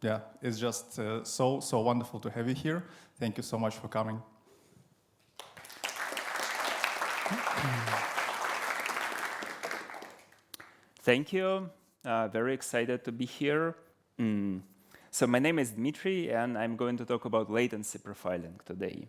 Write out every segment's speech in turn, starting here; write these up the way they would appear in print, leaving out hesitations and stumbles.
Yeah, it's just so wonderful to have you here. Thank you so much for coming. Thank you. Very excited to be here. So my name is Dmitry, and I'm going to talk about latency profiling today.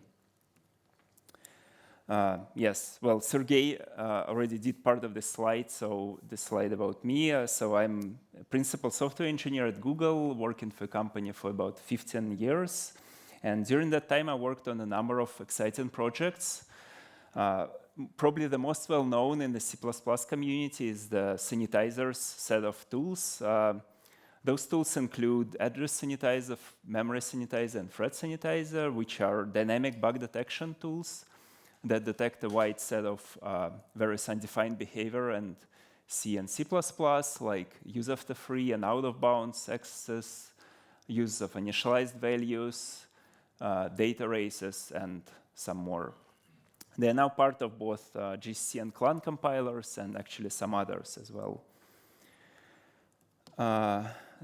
Yes, well, Sergey already did part of the slide, so the slide about me. So I'm a principal software engineer at Google, working for a company for about 15 years. And during that time, I worked on a number of exciting projects. Probably the most well-known in the C++ community is the Sanitizers set of tools. Those tools include address sanitizer, memory sanitizer, and ThreadSanitizer, which are dynamic bug detection tools that detect a wide set of various undefined behavior and C and C++, like use of the free and out-of-bounds access, use of initialized values, data races, and some more. They are now part of both GCC and Clang compilers and actually some others as well.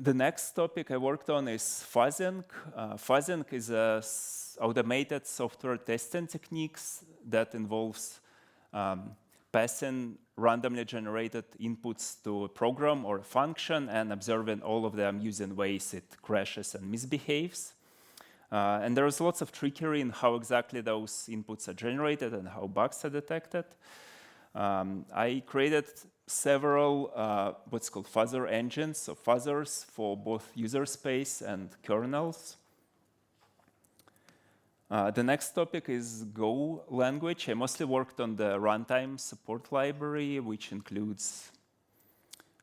The next topic I worked on is fuzzing. Fuzzing is automated software testing techniques that involves passing randomly generated inputs to a program or a function and observing all of them using ways it crashes and misbehaves. And there's lots of trickery in how exactly those inputs are generated and how bugs are detected. I created several what's called fuzzer engines, so fuzzers for both user space and kernels. The next topic is Go language. I mostly worked on the runtime support library, which includes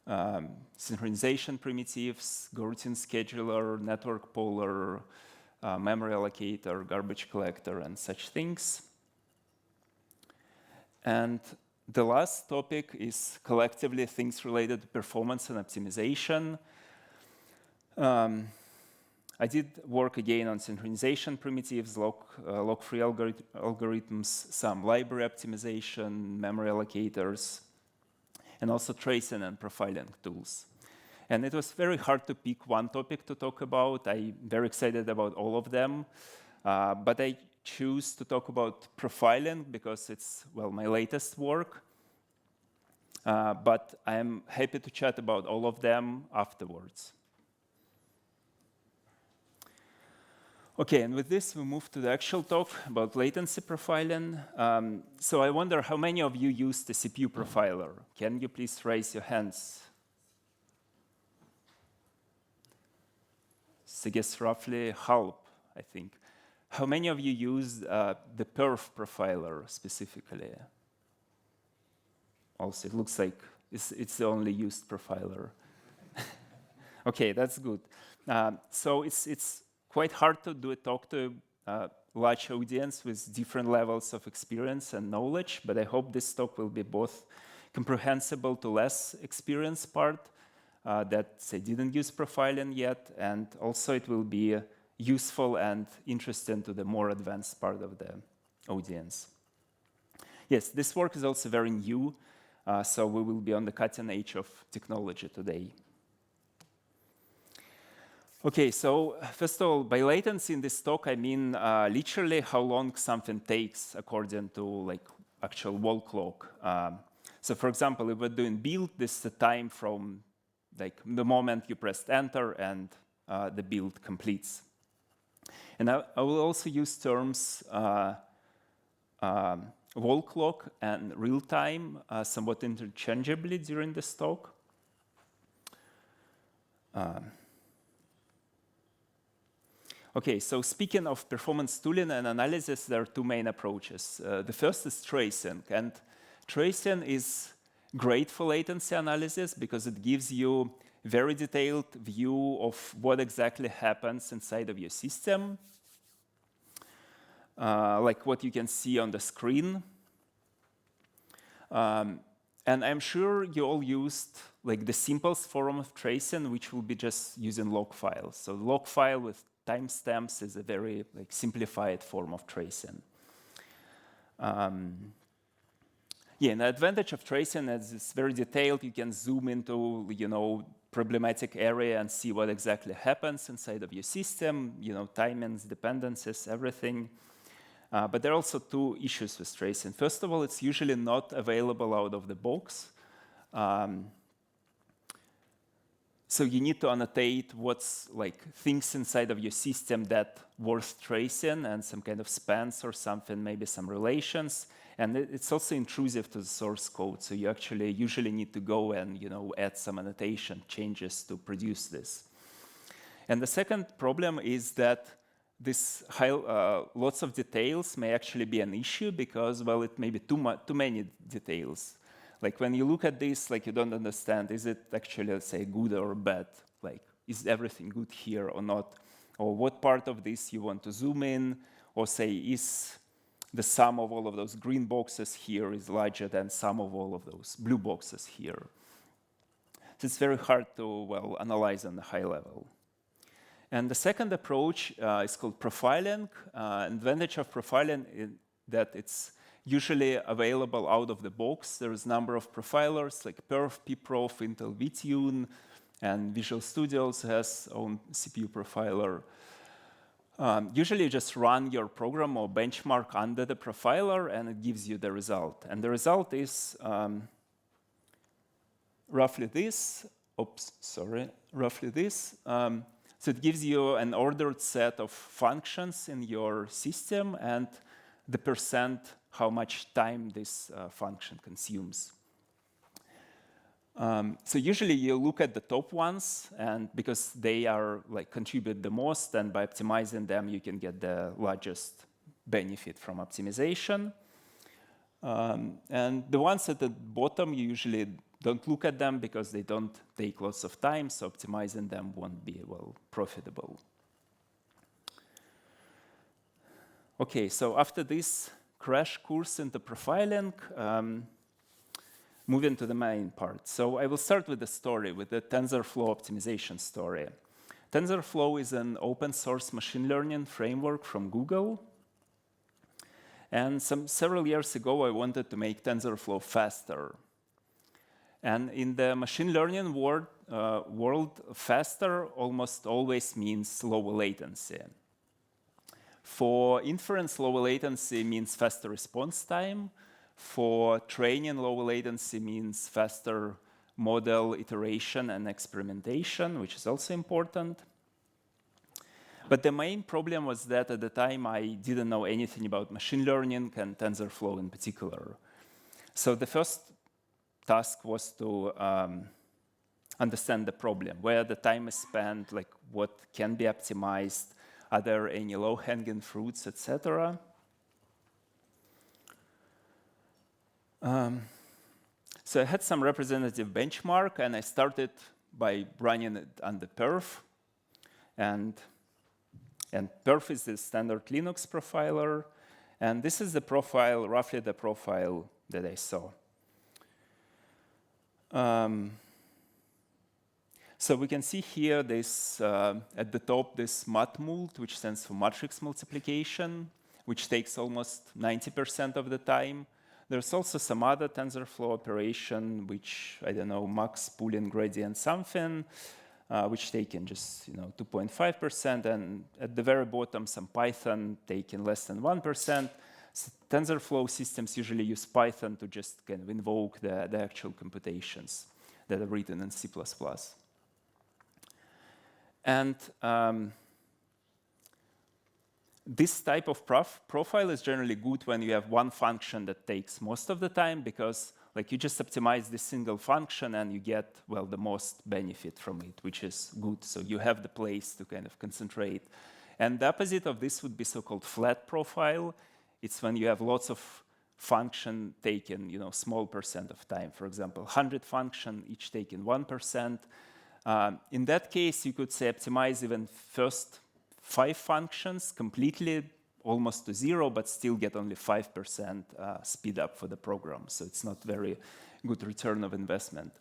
synchronization primitives, goroutine scheduler, network poller, memory allocator, garbage collector, and such things. And the last topic is collectively things related to performance and optimization. I did work again on synchronization primitives, lock-free algorithms, some library optimization, memory allocators, and also tracing and profiling tools. And it was very hard to pick one topic to talk about. I'm very excited about all of them, but I choose to talk about profiling because it's, well, my latest work. But I'm happy to chat about all of them afterwards. Okay, and with this, we move to the actual talk about latency profiling. So I wonder how many of you use the CPU profiler? Can you please raise your hands? So I guess roughly half, I think. How many of you use the perf profiler specifically? Also, it looks like it's the only used profiler. Okay, that's good. So it's quite hard to do a talk to a large audience with different levels of experience and knowledge, but I hope this talk will be both comprehensible to less experienced part that they didn't use profiling yet, and also it will be useful and interesting to the more advanced part of the audience. Yes, this work is also very new, so we will be on the cutting edge of technology today. Okay, so first of all, by latency in this talk, I mean literally how long something takes according to like actual wall clock. So for example, if we're doing build, this is the time from like the moment you pressed enter and the build completes. And I will also use terms wall clock and real time somewhat interchangeably during this talk. Okay, so speaking of performance tooling and analysis, there are two main approaches. The first is tracing, and tracing is great for latency analysis because it gives you a very detailed view of what exactly happens inside of your system, like what you can see on the screen. And I'm sure you all used like the simplest form of tracing, which will be just using log files. So log file with timestamps is a very like simplified form of tracing. Yeah, and the advantage of tracing is it's very detailed. You can zoom into, problematic area and see what exactly happens inside of your system, timings, dependencies, everything. But there are also two issues with tracing. First of all, it's usually not available out of the box. So you need to annotate what's things inside of your system that worth tracing and some kind of spans or something, maybe some relations. And it's also intrusive to the source code. So you actually usually need to go and add some annotation changes to produce this. And the second problem is that this lots of details may actually be an issue because, well, it may be too many details. Like when you look at this, you don't understand, is it actually, let's say, good or bad? Is everything good here or not? Or what part of this you want to zoom in? Or say, is the sum of all of those green boxes here is larger than sum of all of those blue boxes here? So it's very hard to, analyze on the high level. And the second approach is called profiling. Advantage of profiling is that it's usually available out of the box. There is a number of profilers like Perf, pprof, Intel vTune, and Visual Studio also has own CPU profiler. Usually you just run your program or benchmark under the profiler and it gives you the result. And the result is roughly this. Roughly this. So it gives you an ordered set of functions in your system and the percent how much time this function consumes. So usually you look at the top ones, and because they are contribute the most, and by optimizing them you can get the largest benefit from optimization. And the ones at the bottom you usually don't look at them because they don't take lots of time, so optimizing them won't be profitable. Okay, so after this crash course into profiling, moving to the main part. So I will start with the story, with the TensorFlow optimization story. TensorFlow is an open source machine learning framework from Google. And several years ago, I wanted to make TensorFlow faster. And in the machine learning world, faster almost always means lower latency. For inference, lower latency means faster response time. For training, lower latency means faster model iteration and experimentation, which is also important. But the main problem was that at the time I didn't know anything about machine learning and TensorFlow in particular. So the first task was to understand the problem, where the time is spent, what can be optimized, are there any low-hanging fruits, etc. So I had some representative benchmark, and I started by running it under Perf. And Perf is the standard Linux profiler. And this is the profile, roughly the profile that I saw. So we can see here this, at the top, this matmult, which stands for matrix multiplication, which takes almost 90% of the time. There's also some other TensorFlow operation, which, I don't know, max Boolean gradient something, which taken just 2.5%, and at the very bottom, some Python taking less than 1%. So TensorFlow systems usually use Python to just kind of invoke the actual computations that are written in C++. And this type of profile is generally good when you have one function that takes most of the time, because you just optimize this single function and you get, the most benefit from it, which is good. So you have the place to kind of concentrate. And the opposite of this would be so-called flat profile. It's when you have lots of function taken, small percent of time. For example, 100 function, each taking 1%. In that case, you could say optimize even first 5 functions completely, almost to 0, but still get only 5% speed up for the program. So it's not very good return of investment.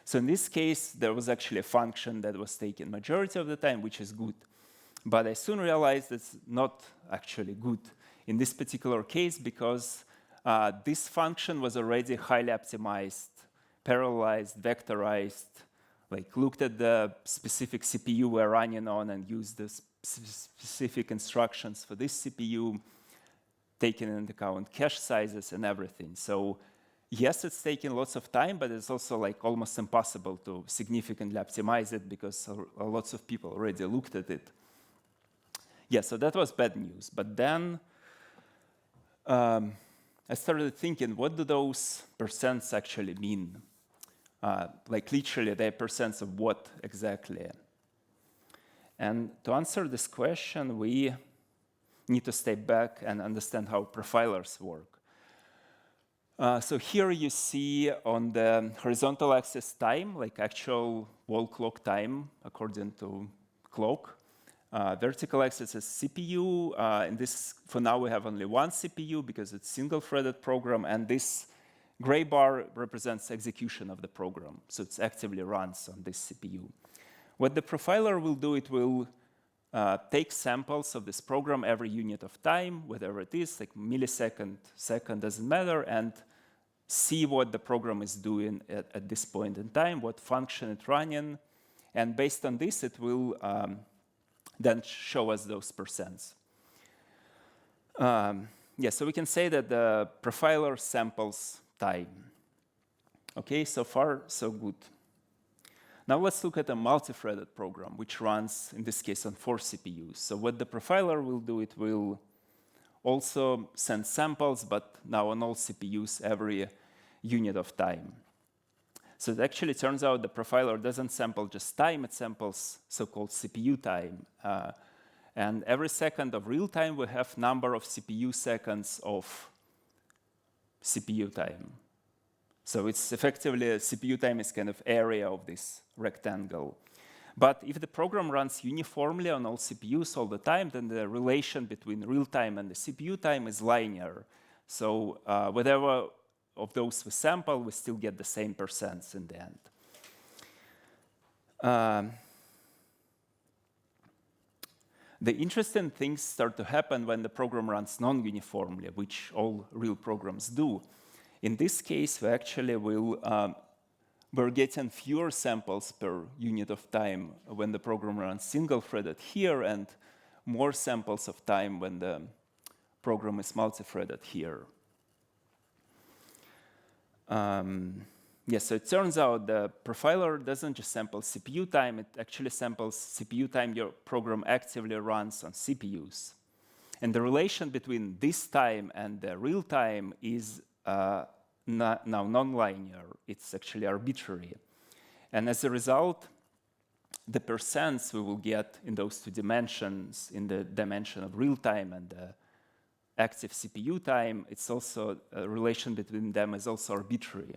So in this case, there was actually a function that was taken majority of the time, which is good. But I soon realized it's not actually good in this particular case, because this function was already highly optimized, parallelized, vectorized, like looked at the specific CPU we're running on and used the specific instructions for this CPU, taking into account cache sizes and everything. So yes, it's taking lots of time, but it's also like almost impossible to significantly optimize it because lots of people already looked at it. Yeah, so that was bad news. But then I started thinking, what do those percents actually mean? Like literally, they're percents of what exactly? And to answer this question, we need to step back and understand how profilers work. So here you see on the horizontal axis time, like actual wall clock time according to clock. Vertical axis is CPU. In this, for now, we have only one CPU because it's single-threaded program, and this gray bar represents execution of the program. So it actively runs on this CPU. What the profiler will do, it will take samples of this program every unit of time, whatever it is, like millisecond, second, doesn't matter, and see what the program is doing at this point in time, what function it's running. And based on this, it will then show us those percents. Yeah, so we can say that the profiler samples time. Okay, so far, so good. Now let's look at a multi-threaded program, which runs, in this case, on 4 CPUs. So what the profiler will do, it will also send samples, but now on all CPUs every unit of time. So it actually turns out the profiler doesn't sample just time, it samples so-called CPU time. And every second of real time, we have number of CPU seconds of CPU time. So it's effectively, CPU time is kind of area of this rectangle. But if the program runs uniformly on all CPUs all the time, then the relation between real time and the CPU time is linear. So whatever of those we sample, we still get the same percents in the end. The interesting things start to happen when the program runs non-uniformly, which all real programs do. In this case, we actually we're getting fewer samples per unit of time when the program runs single-threaded here, and more samples of time when the program is multi-threaded here. Yes, so it turns out the profiler doesn't just sample CPU time, it actually samples CPU time your program actively runs on CPUs. And the relation between this time and the real time is now non-linear. It's actually arbitrary. And as a result, the percents we will get in those two dimensions, in the dimension of real time and the active CPU time, it's also a relation between them is also arbitrary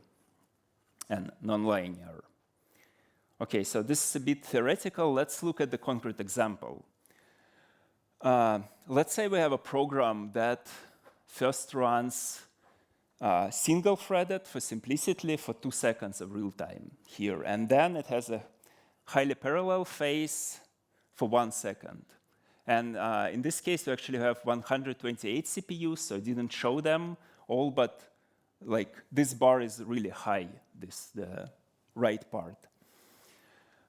and non-linear. Okay, so this is a bit theoretical. Let's look at the concrete example. Let's say we have a program that first runs single-threaded for simplicity for 2 seconds of real time here, and then it has a highly parallel phase for 1 second. And in this case, we actually have 128 CPUs, so I didn't show them all, but like this bar is really high, the right part.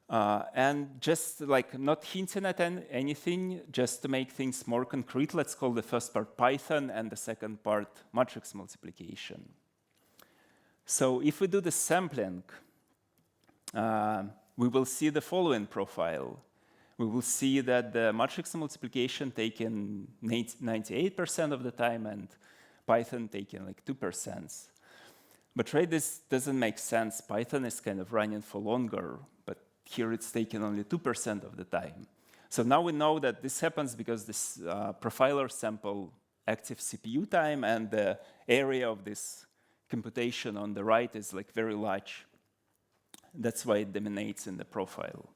And just like not hinting at anything, just to make things more concrete, let's call the first part Python and the second part matrix multiplication. So if we do the sampling, we will see the following profile. We will see that the matrix multiplication taken 98% of the time and Python taken like 2%. But right, this doesn't make sense. Python is kind of running for longer, but here it's taken only 2% of the time. So now we know that this happens because this profiler sample active CPU time and the area of this computation on the right is like very large. That's why it dominates in the profile.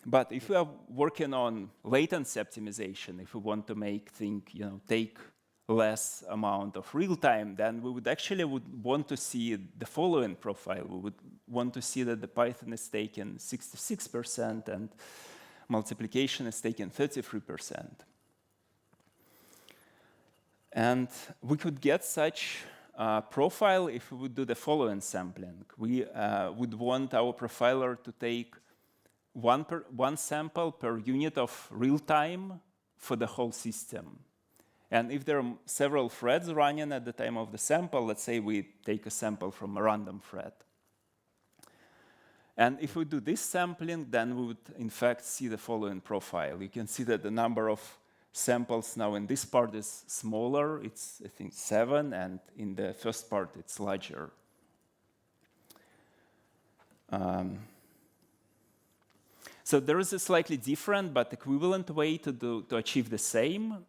But if we are working on latency optimization, if we want to make things, take less amount of real time, then we would want to see the following profile. We would want to see that the Python is taking 66% and multiplication is taking 33%. And we could get such profile if we would do the following sampling. We would want our profiler to take one sample per unit of real time for the whole system. And if there are several threads running at the time of the sample, let's say we take a sample from a random thread. And if we do this sampling, then we would in fact see the following profile. You can see that the number of samples now in this part is smaller. It's, I think, 7, and in the first part, it's larger. So there is a slightly different but equivalent way to achieve the same.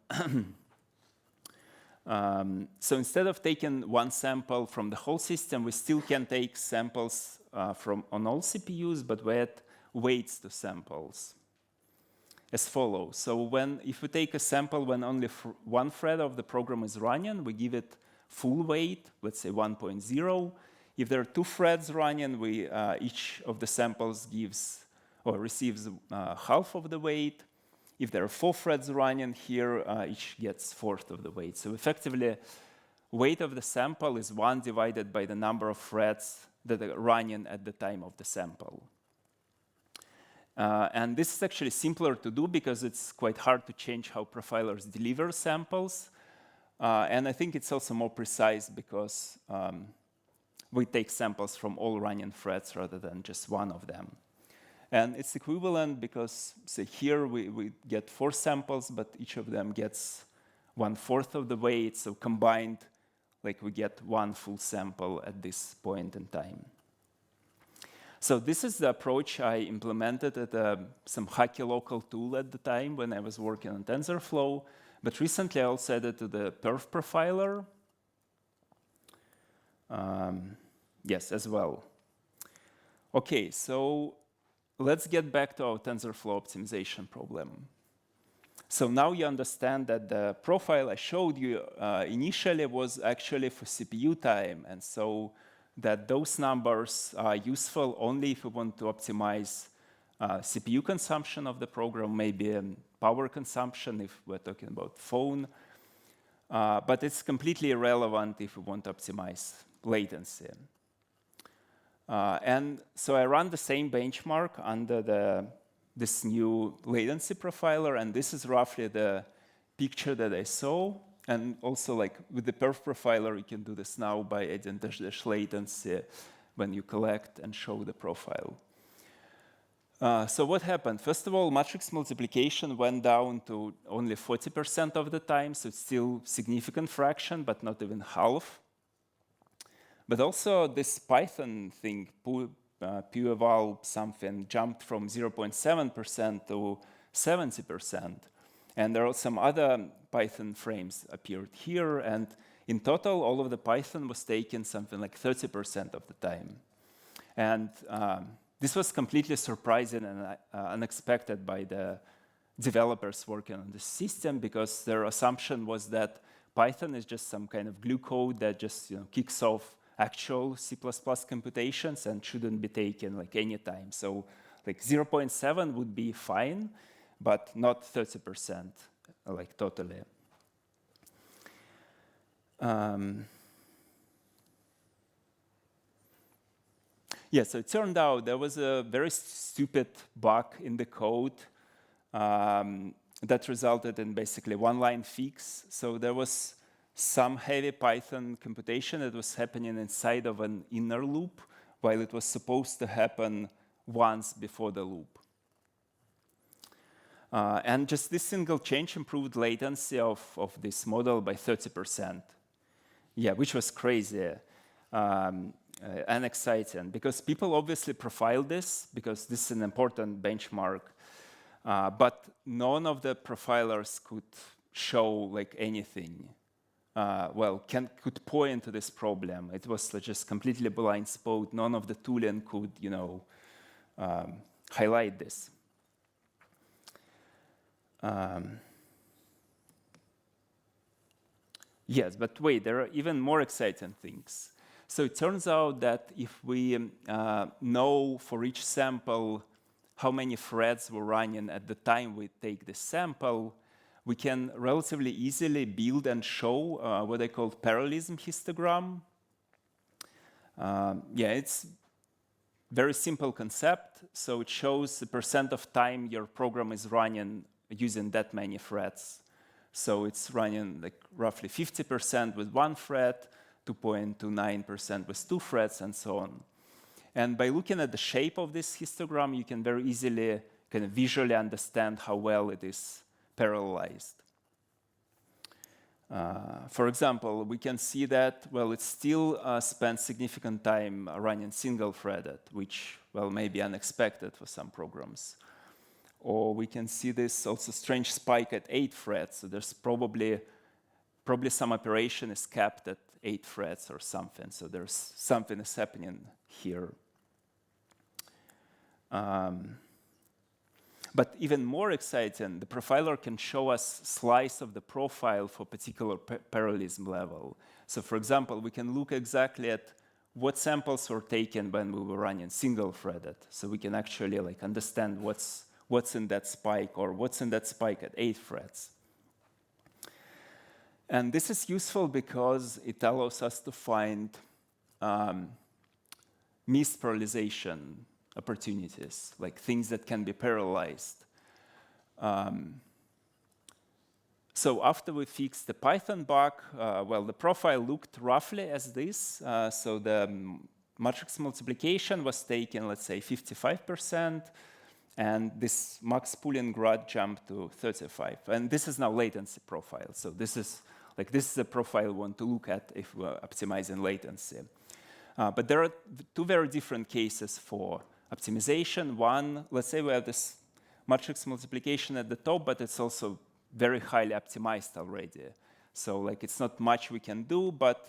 So instead of taking one sample from the whole system, we still can take samples on all CPUs, but we add weights to samples as follows. So if we take a sample when only one thread of the program is running, we give it full weight, let's say 1.0. If there are 2 threads running, each of the samples gives or receives half of the weight. If there are 4 threads running here, each gets 1/4 of the weight. So effectively, weight of the sample is 1 divided by the number of threads that are running at the time of the sample. And this is actually simpler to do because it's quite hard to change how profilers deliver samples. And I think it's also more precise because we take samples from all running threads rather than just one of them. And it's equivalent because, say, here we get 4 samples, but each of them gets 1/4 of the weight. So combined, like, we get 1 full sample at this point in time. So this is the approach I implemented at some hacky local tool at the time when I was working on TensorFlow. But recently I also added to the perf profiler. Yes, as well. OK, so let's get back to our TensorFlow optimization problem. So now you understand that the profile I showed you initially was actually for CPU time. And so that those numbers are useful only if we want to optimize CPU consumption of the program, maybe power consumption if we're talking about phone. But it's completely irrelevant if we want to optimize latency. And so I run the same benchmark under this new latency profiler, and this is roughly the picture that I saw. And also, like with the perf profiler, you can do this now by adding -- latency when you collect and show the profile. So what happened? First of all, matrix multiplication went down to only 40% of the time, so it's still a significant fraction, but not even half. But also this Python thing, PuEval something, jumped from 0.7% to 70%. And there are some other Python frames appeared here. And in total, all of the Python was taken something like 30% of the time. And this was completely surprising and unexpected by the developers working on the system, because their assumption was that Python is just some kind of glue code that just kicks off actual C++ computations and shouldn't be taken like any time. So like 0.7 would be fine, but not 30%, like totally. Yeah, so it turned out there was a very stupid bug in the code that resulted in basically one-line fix. So there was some heavy Python computation that was happening inside of an inner loop, while it was supposed to happen once before the loop. And just this single change improved latency of this model by 30%. Yeah, which was crazy and exciting, because people obviously profiled this, because this is an important benchmark. But none of the profilers could show like anything. Could point to this problem. It was just completely blind spot. None of the tooling could, highlight this. Yes, but wait, there are even more exciting things. So it turns out that if we know for each sample how many threads were running at the time we take the sample, we can relatively easily build and show what I call parallelism histogram. Yeah, it's very simple concept. So it shows the percent of time your program is running using that many threads. So it's running like roughly 50% with one thread, 2.29% with two threads, and so on. And by looking at the shape of this histogram, you can very easily kind of visually understand how well it is parallelized. For example, we can see that, well, it still spends significant time running single-threaded, which, well, may be unexpected for some programs. Or we can see this also strange spike at 8 threads. So there's probably some operation is capped at 8 threads or something. So there's something is happening here. But even more exciting, the profiler can show us slice of the profile for particular parallelism level. So for example, we can look exactly at what samples were taken when we were running single-threaded. So we can actually like understand what's in that spike or what's in that spike at 8 threads. And this is useful because it allows us to find missed parallelization opportunities, like things that can be parallelized. So after we fixed the Python bug, well, the profile looked roughly as this. So the matrix multiplication was taken, let's say, 55%, and this max pooling grad jumped to 35. And this is now latency profile. So this is the profile we want to look at if we're optimizing latency. But there are two very different cases for optimization. One, let's say we have this matrix multiplication at the top, but it's also very highly optimized already. So like it's not much we can do, but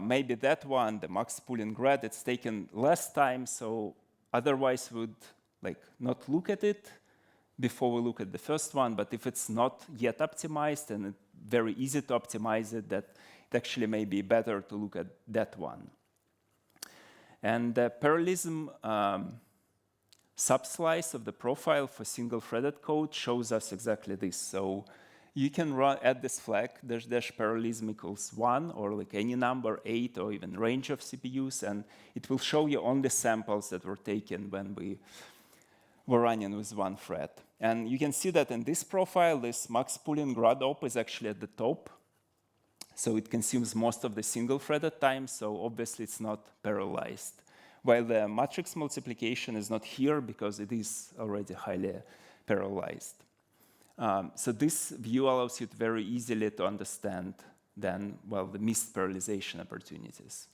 maybe that one, the max pooling grad, it's taken less time. So otherwise we would like not look at it before we look at the first one. But if it's not yet optimized and it's very easy to optimize it, that it actually may be better to look at that one. And the parallelism subslice of the profile for single-threaded code shows us exactly this. So you can add this flag, dash parallelism equals 1, or like any number, 8, or even range of CPUs, and it will show you only samples that were taken when we were running with one thread. And you can see that in this profile, this max pooling grad op is actually at the top. So it consumes most of the single-threaded time, so obviously it's not parallelized. While the matrix multiplication is not here because it is already highly parallelized. So this view allows you to very easily to understand then, well, the missed parallelization opportunities.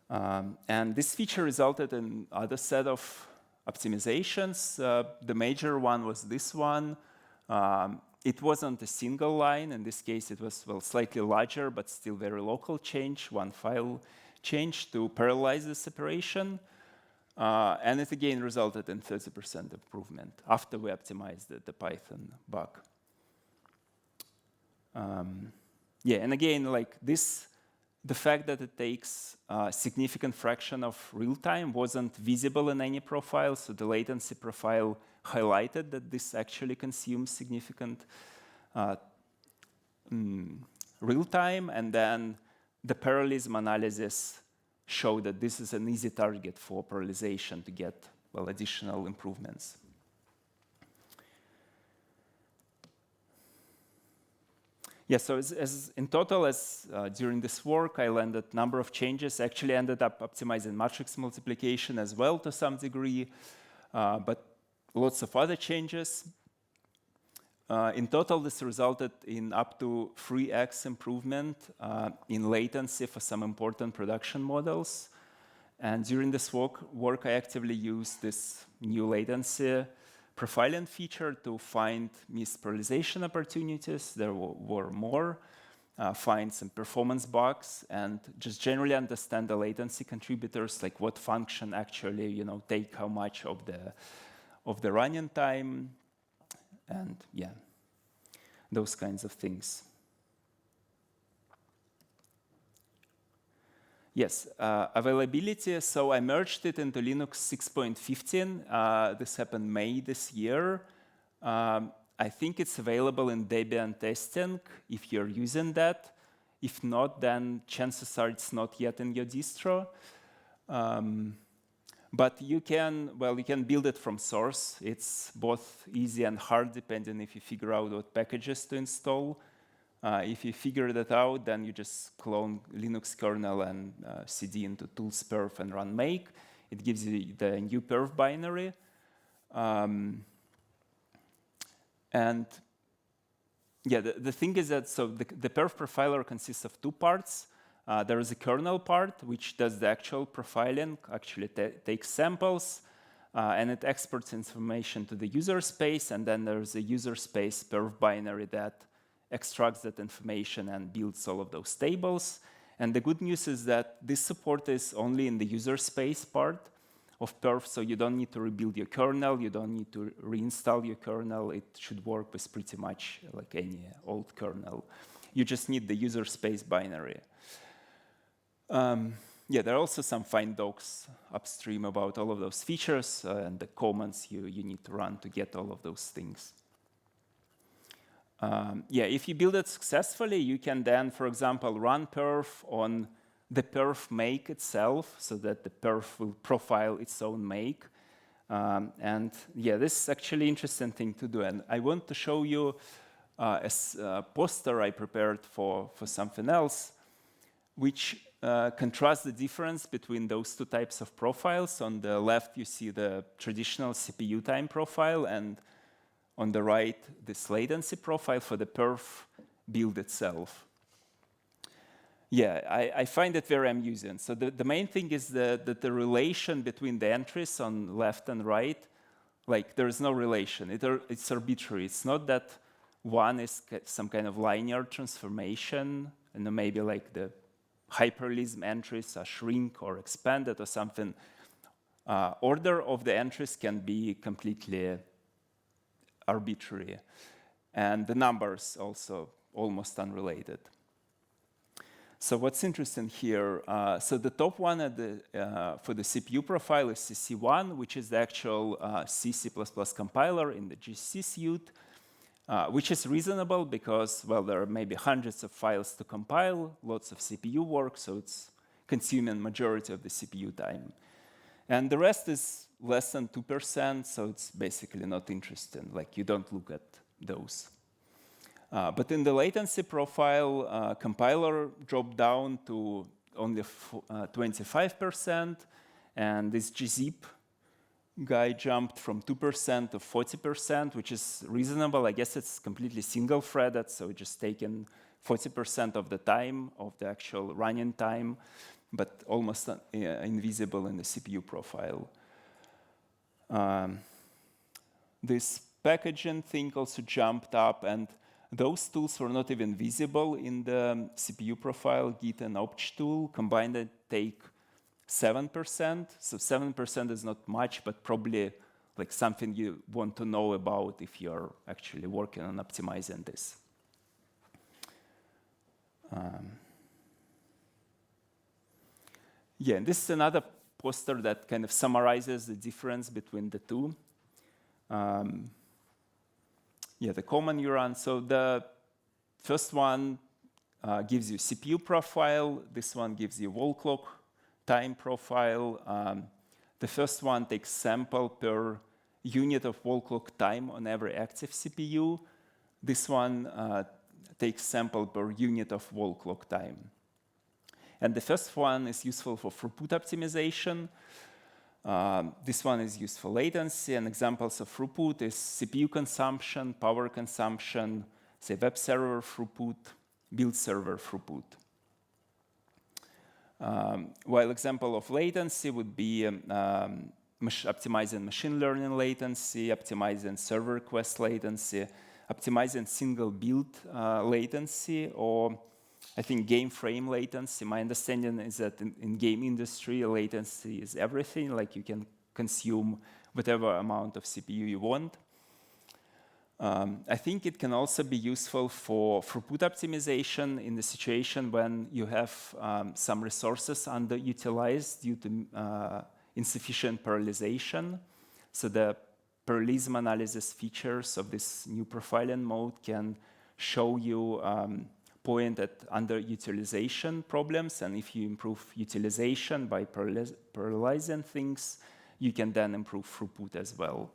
And this feature resulted in other set of optimizations. The major one was this one. It wasn't a single line. In this case, it was, well, slightly larger, but still very local change, one file change to parallelize the separation. And it again resulted in 30% improvement after we optimized the Python bug. Yeah, and again, like this, the fact that it takes a significant fraction of real time wasn't visible in any profile. So the latency profile highlighted that this actually consumes significant real time. And then the parallelism analysis showed that this is an easy target for parallelization to get, well, additional improvements. Yeah, so as in total, during this work, I landed a number of changes. Actually ended up optimizing matrix multiplication as well to some degree, but lots of other changes. In total, this resulted in up to 3x improvement in latency for some important production models. And during this work, I actively used this new latency profiling feature to find missed parallelization opportunities. There were more, find some performance bugs, and just generally understand the latency contributors, like what function actually, take how much of the running time, and yeah, those kinds of things. Yes, availability. So I merged it into Linux 6.15. This happened May this year. I think it's available in Debian testing if you're using that. If not, then chances are it's not yet in your distro. But you can build it from source. It's both easy and hard, depending if you figure out what packages to install. If you figure that out, then you just clone Linux kernel and cd into tools perf and run make. It gives you the new perf binary. And yeah, the thing is that the perf profiler consists of two parts. There is a kernel part, which does the actual profiling, actually takes samples, and it exports information to the user space, and then there's a user space perf binary that extracts that information and builds all of those tables. And the good news is that this support is only in the user space part of perf, so you don't need to rebuild your kernel, you don't need to reinstall your kernel. It should work with pretty much like any old kernel. You just need the user space binary. Yeah, there are also some fine docs upstream about all of those features and the commands you need to run to get all of those things. Yeah, if you build it successfully, you can then, for example, run perf on the perf make itself, so that the perf will profile its own make. And yeah, this is actually an interesting thing to do. And I want to show you a poster I prepared for something else, which contrasts the difference between those two types of profiles. On the left, you see the traditional CPU time profile, and on the right, this latency profile for the perf build itself. Yeah, I find it very amusing. So the main thing is that the relation between the entries on left and right, like there is no relation. It's arbitrary. It's not that one is some kind of linear transformation, and maybe like the hyperlism entries are shrink or expanded or something. Order of the entries can be completely arbitrary, and the numbers also almost unrelated. So what's interesting here, so the top one for the CPU profile is CC1, which is the actual C++ compiler in the GCC suite, which is reasonable because, well, there are maybe hundreds of files to compile, lots of CPU work, so it's consuming majority of the CPU time. And the rest is less than 2%, so it's basically not interesting. Like, you don't look at those. But in the latency profile, compiler dropped down to only 25%, and this gzip guy jumped from 2% to 40%, which is reasonable. I guess it's completely single-threaded, so it's just taken 40% of the time of the actual running time, but almost invisible in the CPU profile. This packaging thing also jumped up, and those tools were not even visible in the CPU profile. Git and opch tool combined they take 7%. So 7% is not much, but probably like something you want to know about if you're actually working on optimizing this. Yeah, and this is another poster that kind of summarizes the difference between the two. Yeah, the common neuron. So the first one gives you CPU profile. This one gives you wall clock time profile. The first one takes sample per unit of wall clock time on every active CPU. This one takes sample per unit of wall clock time. And the first one is useful for throughput optimization. This one is used for latency, and examples of throughput is CPU consumption, power consumption, say web server throughput, build server throughput. While example of latency would be optimizing machine learning latency, optimizing server request latency, optimizing single build latency, or I think game frame latency. My understanding is that in game industry, latency is everything. Like you can consume whatever amount of CPU you want. I think it can also be useful for throughput optimization in the situation when you have some resources underutilized due to insufficient parallelization. So the parallelism analysis features of this new profiling mode can show you point at underutilization problems, and if you improve utilization by parallelizing things, you can then improve throughput as well.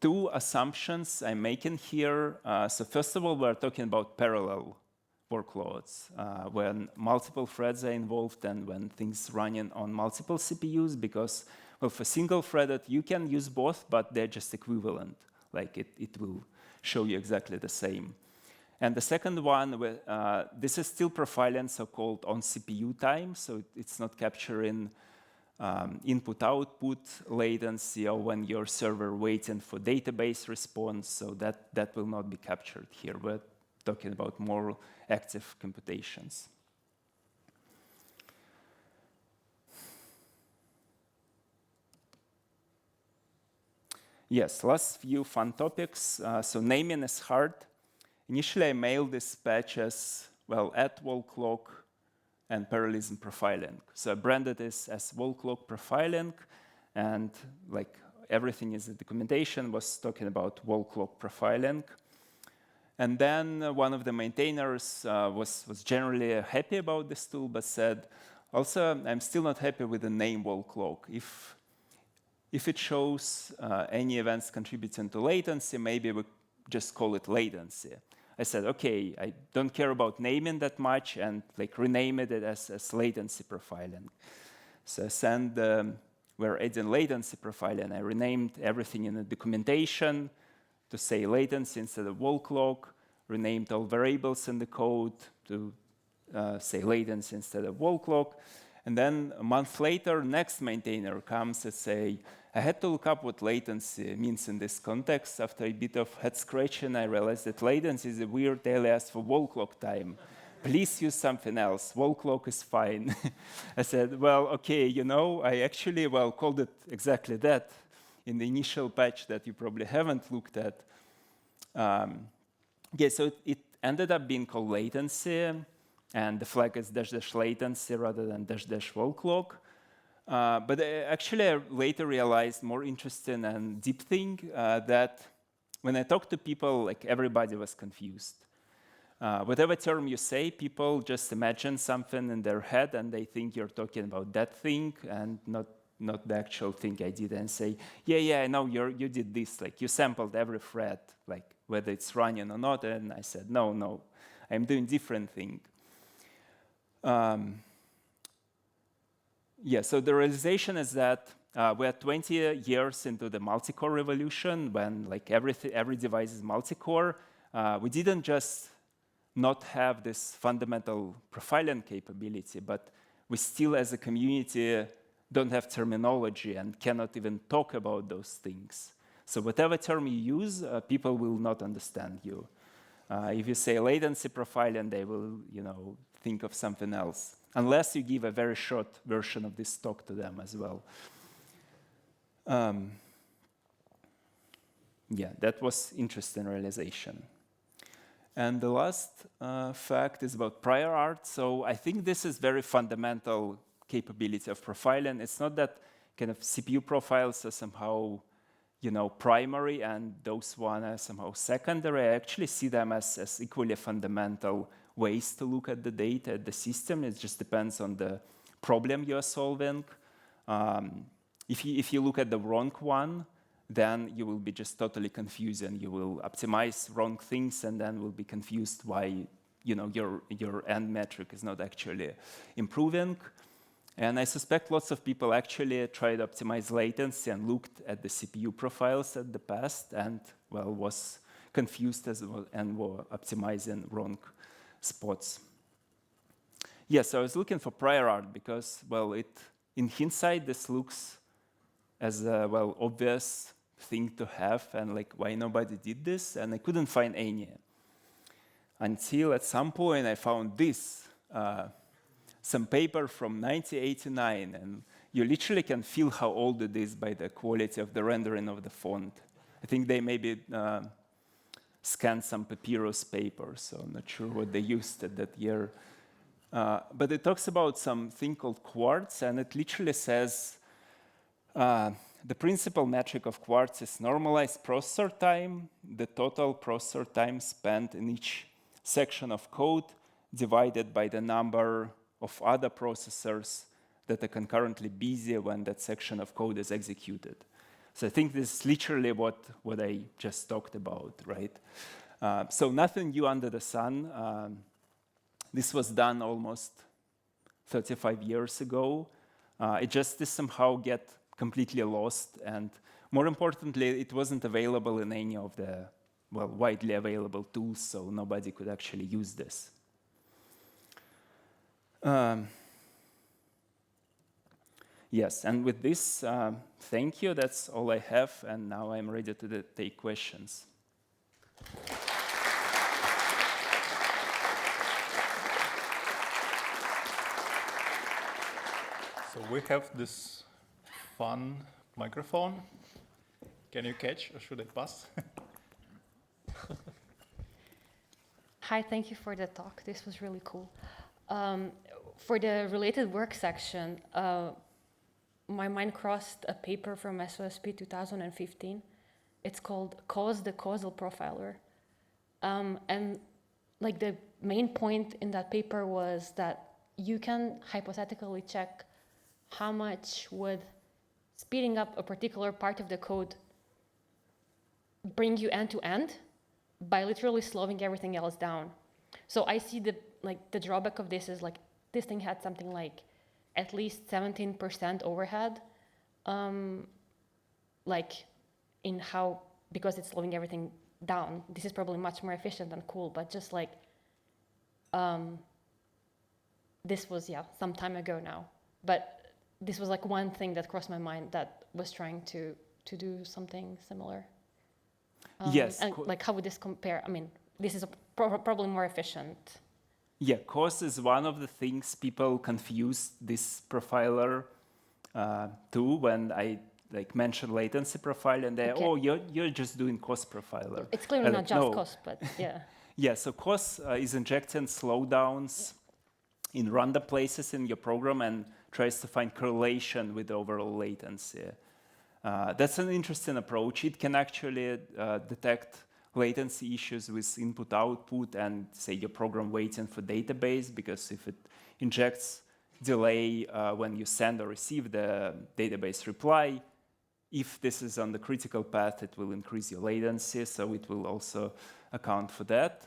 Two assumptions I'm making here. So first of all, we're talking about parallel workloads, when multiple threads are involved and when things running on multiple CPUs, because, well, for single-threaded, you can use both, but they're just equivalent. Like it will show you exactly the same. And the second one, this is still profiling so-called on-CPU time, so it's not capturing input-output latency or when your server waiting for database response, so that will not be captured here. We're talking about more active computations. Yes, last few fun topics. So naming is hard. Initially, I mailed this patch as, well, at wall clock and parallelism profiling. So I branded this as wall clock profiling, and like everything in the documentation was talking about wall clock profiling. And then one of the maintainers was generally happy about this tool, but said, also, I'm still not happy with the name wall clock. If it shows any events contributing to latency, maybe we just call it latency. I said, okay, I don't care about naming that much, and like rename it as latency profiling. So I sent, we're adding latency profiling. I renamed everything in the documentation to say latency instead of wall clock, renamed all variables in the code to say latency instead of wall clock. And then a month later, next maintainer comes and say, I had to look up what latency means in this context. After a bit of head scratching, I realized that latency is a weird alias for wall clock time. Please use something else. Wall clock is fine. I said, well, okay, you know, I actually, well, called it exactly that in the initial patch that you probably haven't looked at. Yeah, so it ended up being called latency, and the flag is -- latency rather than -- wall clock. But actually, I later realized more interesting and deep thing that when I talked to people, like everybody was confused. Whatever term you say, people just imagine something in their head and they think you're talking about that thing and not the actual thing I did, and say, yeah, I know you did this, like you sampled every thread, like whether it's running or not, and I said, no, I'm doing different thing. Yeah, so the realization is that we're 20 years into the multi-core revolution, when like every device is multi-core. We didn't just not have this fundamental profiling capability, but we still, as a community, don't have terminology and cannot even talk about those things. So whatever term you use, people will not understand you. If you say latency profiling, they will, think of something else, unless you give a very short version of this talk to them as well. Yeah, that was interesting realization. And the last fact is about prior art. So I think this is very fundamental capability of profiling. It's not that kind of CPU profiles are somehow, primary and those one are somehow secondary. I actually see them as equally fundamental ways to look at the data, at the system. It just depends on the problem you are solving. If you look at the wrong one, then you will be just totally confused and you will optimize wrong things and then will be confused why your end metric is not actually improving. And I suspect lots of people actually tried to optimize latency and looked at the CPU profiles at the past and, well, was confused as well and were optimizing wrong spots. Yeah, so I was looking for prior art because, well, in hindsight, this looks as a, well, obvious thing to have and like why nobody did this, and I couldn't find any. Until at some point I found this, some paper from 1989, and you literally can feel how old it is by the quality of the rendering of the font. I think they maybe scanned some papyrus paper, so I'm not sure what they used at that year. But it talks about something called quartz, and it literally says the principal metric of Quartz is normalized processor time, the total processor time spent in each section of code divided by the number of other processors that are concurrently busy when that section of code is executed. So I think this is literally what I just talked about, right? So nothing new under the sun. This was done almost 35 years ago. It just is somehow get completely lost, and more importantly, it wasn't available in any of the widely available tools, so nobody could actually use this. Yes, and with this, thank you. That's all I have, and now I'm ready to take questions. So we have this fun microphone. Can you catch, or should I pass? Hi, thank you for the talk. This was really cool. For the related work section, my mind crossed a paper from SOSP 2015. It's called Cause the Causal Profiler. And like the main point in that paper was that you can hypothetically check how much would speeding up a particular part of the code bring you end to end by literally slowing everything else down. So I see the drawback of this is like this thing had something like at least 17% overhead, like in how, because it's slowing everything down. This is probably much more efficient and cool, but just like, this was, some time ago now. But this was like one thing that crossed my mind that was trying to do something similar. Yes. And like, how would this compare? I mean, this is probably more efficient. Yeah, cost is one of the things people confuse this profiler to when I mention latency profile, and they, Okay. oh, you're just doing cost profiler. It's clearly not just no. cost, but yeah. Yeah, so cost is injecting slowdowns in random places in your program and tries to find correlation with overall latency. That's an interesting approach. It can actually detect latency issues with input-output and say your program waiting for database, because if it injects delay when you send or receive the database reply, if this is on the critical path, it will increase your latency, so it will also account for that.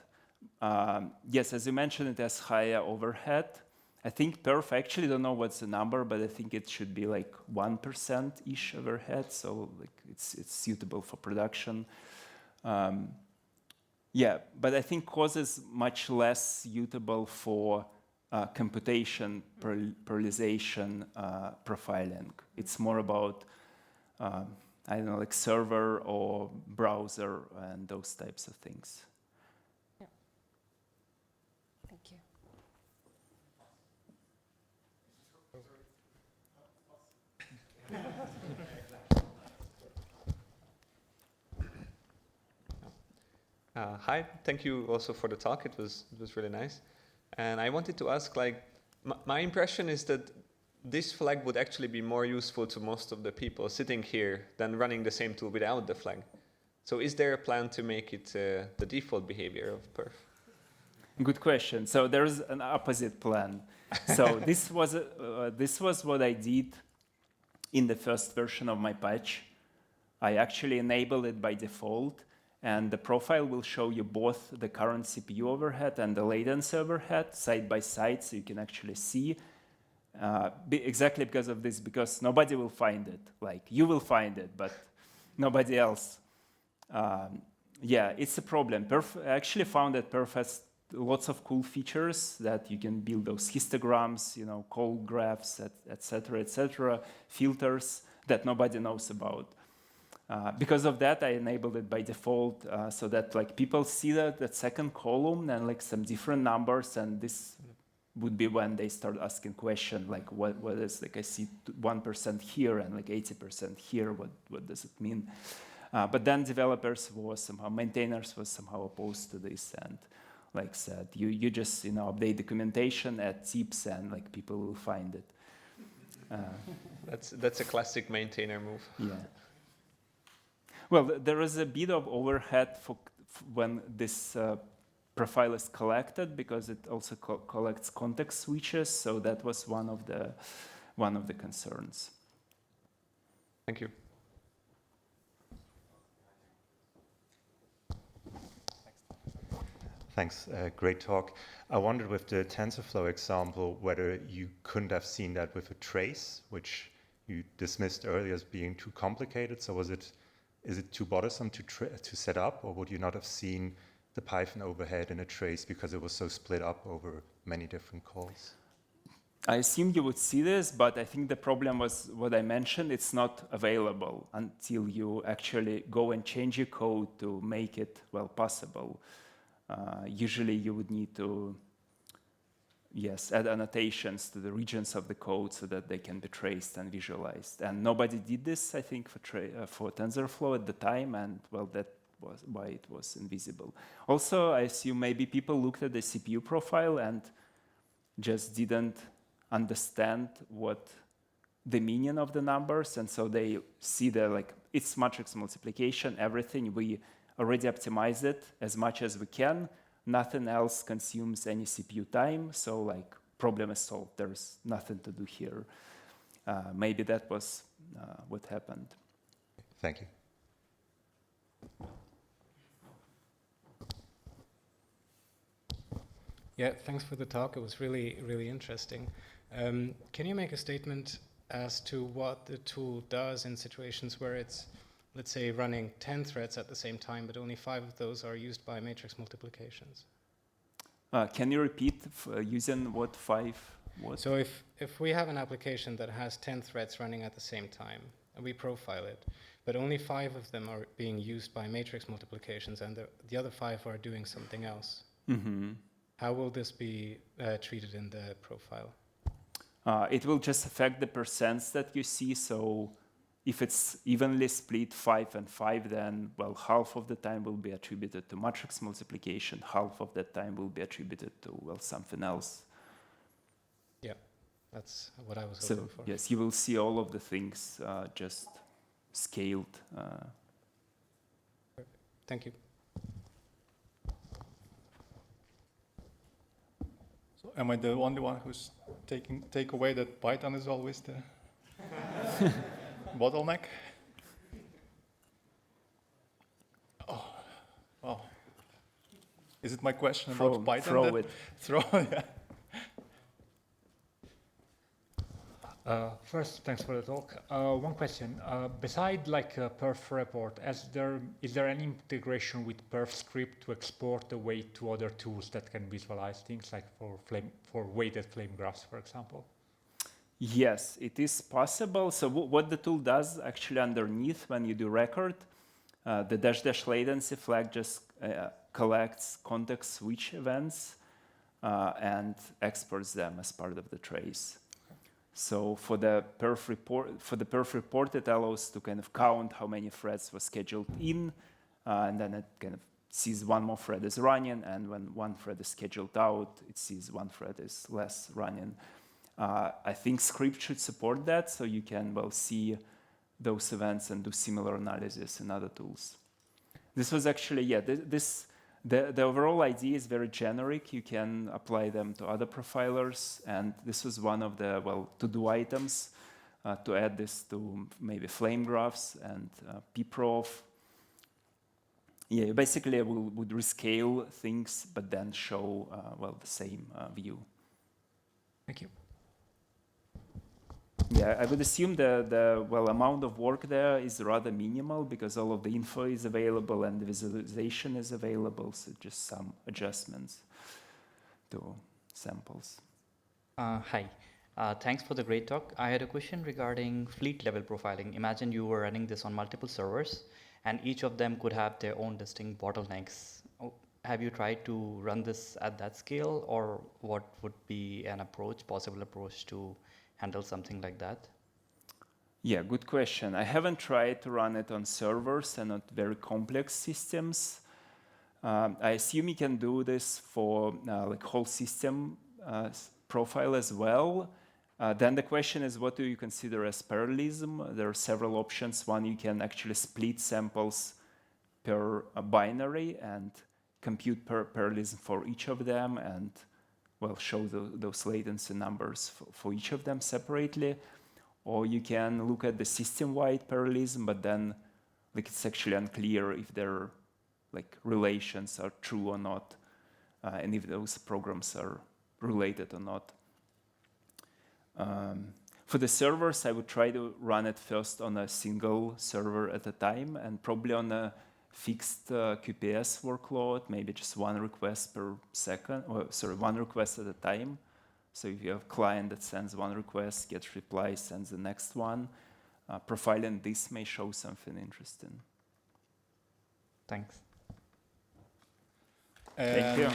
Yes, as you mentioned, it has higher overhead. I think perf, I actually don't know what's the number, but I think it should be like 1%-ish overhead, so like it's suitable for production. Yeah, but I think cause is much less suitable for computation, parallelization, profiling. It's more about, I don't know, like server or browser and those types of things. Yeah. Thank you. Hi, thank you also for the talk. It was really nice. And I wanted to ask, like, my impression is that this flag would actually be more useful to most of the people sitting here than running the same tool without the flag. So is there a plan to make it the default behavior of perf? Good question. So there's an opposite plan. So this was what I did in the first version of my patch. I actually enabled it by default, and the profile will show you both the current CPU overhead and the latency overhead side by side, so you can actually see. Exactly because of this, because nobody will find it. Like, you will find it, but nobody else. Yeah, it's a problem. Perf actually found that Perf has lots of cool features that you can build those histograms, you know, call graphs, etc., filters that nobody knows about. Because of that, I enabled it by default, so that like people see that second column and like some different numbers, and this would be when they start asking question like, what is, like, I see 1% here and like 80% here, what does it mean? But then developers were somehow, maintainers were somehow opposed to this, and like said, you just, you know, update documentation, add tips, and like people will find it. That's a classic maintainer move. Yeah. Well, there is a bit of overhead for when this profile is collected, because it also collects context switches. So that was one of the concerns. Thank you. Thanks, great talk. I wondered with the TensorFlow example whether you couldn't have seen that with a trace, which you dismissed earlier as being too complicated. So is it too bothersome to set up, or would you not have seen the Python overhead in a trace because it was so split up over many different calls? I assumed you would see this, but I think the problem was what I mentioned. It's not available until you actually go and change your code to make it, well, possible. Usually you would need to, yes, add annotations to the regions of the code so that they can be traced and visualized. And nobody did this, I think, for TensorFlow at the time, and well, that was why it was invisible. Also, I assume maybe people looked at the CPU profile and just didn't understand what the meaning of the numbers, and so they see it's matrix multiplication, everything. We already optimize it as much as we can. Nothing else consumes any CPU time, so problem is solved. There's nothing to do here. Maybe that was what happened. Thank you. Yeah, thanks for the talk. It was really, really interesting. Can you make a statement as to what the tool does in situations where it's, let's say, running 10 threads at the same time, but only 5 of those are used by matrix multiplications? Can you repeat using what 5 was? So if we have an application that has 10 threads running at the same time, and we profile it, but only 5 of them are being used by matrix multiplications, and the other 5 are doing something else, how will this be treated in the profile? It will just affect the percents that you see. So if it's evenly split 5 and 5, then, well, half of the time will be attributed to matrix multiplication, half of that time will be attributed to, well, something else. Yeah, that's what I was hoping for. Yes, you will see all of the things just scaled. Thank you. So am I the only one who's take away that Python is always the bottleneck? Oh, wow. Is it my question about Python? Throw it. Throw, yeah. First, thanks for the talk. One question. Beside a perf report, is there any integration with perf script to export the weight to other tools that can visualize things, like for weighted flame graphs, for example? Yes, it is possible. So what the tool does actually underneath when you do record, the -- latency flag just collects context switch events and exports them as part of the trace. So for the perf report, it allows to kind of count how many threads were scheduled in, and then it kind of sees one more thread is running, and when one thread is scheduled out, it sees one thread is less running. I think script should support that, so you can, well, see those events and do similar analysis in other tools. This was actually, yeah, the overall idea is very generic. You can apply them to other profilers, and this was one of the, well, to-do items to add this to maybe flame graphs and pprof. Yeah, basically would rescale things, but then show, well, the same view. Thank you. Yeah, I would assume the well, amount of work there is rather minimal because all of the info is available and the visualization is available, so just some adjustments to samples. Hi, thanks for the great talk. I had a question regarding fleet level profiling. Imagine you were running this on multiple servers and each of them could have their own distinct bottlenecks. Have you tried to run this at that scale, or what would be an possible approach to handle something like that? Yeah, good question. I haven't tried to run it on servers and not very complex systems. I assume you can do this for like whole system profile as well. Then the question is, what do you consider as parallelism? There are several options. One, you can actually split samples per binary and compute parallelism for each of them and, well, show those latency numbers for each of them separately. Or you can look at the system-wide parallelism, but then like it's actually unclear if their like relations are true or not, and if those programs are related or not. For the servers, I would try to run it first on a single server at a time, and probably on a fixed QPS workload, maybe just one request per second, or sorry, one request at a time. So if you have a client that sends one request, gets reply, sends the next one, profiling this may show something interesting. Thanks. Thank you.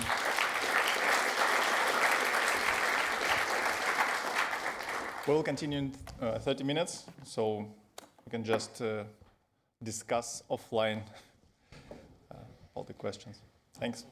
We'll continue in 30 minutes, so we can just discuss offline all the questions. Thanks.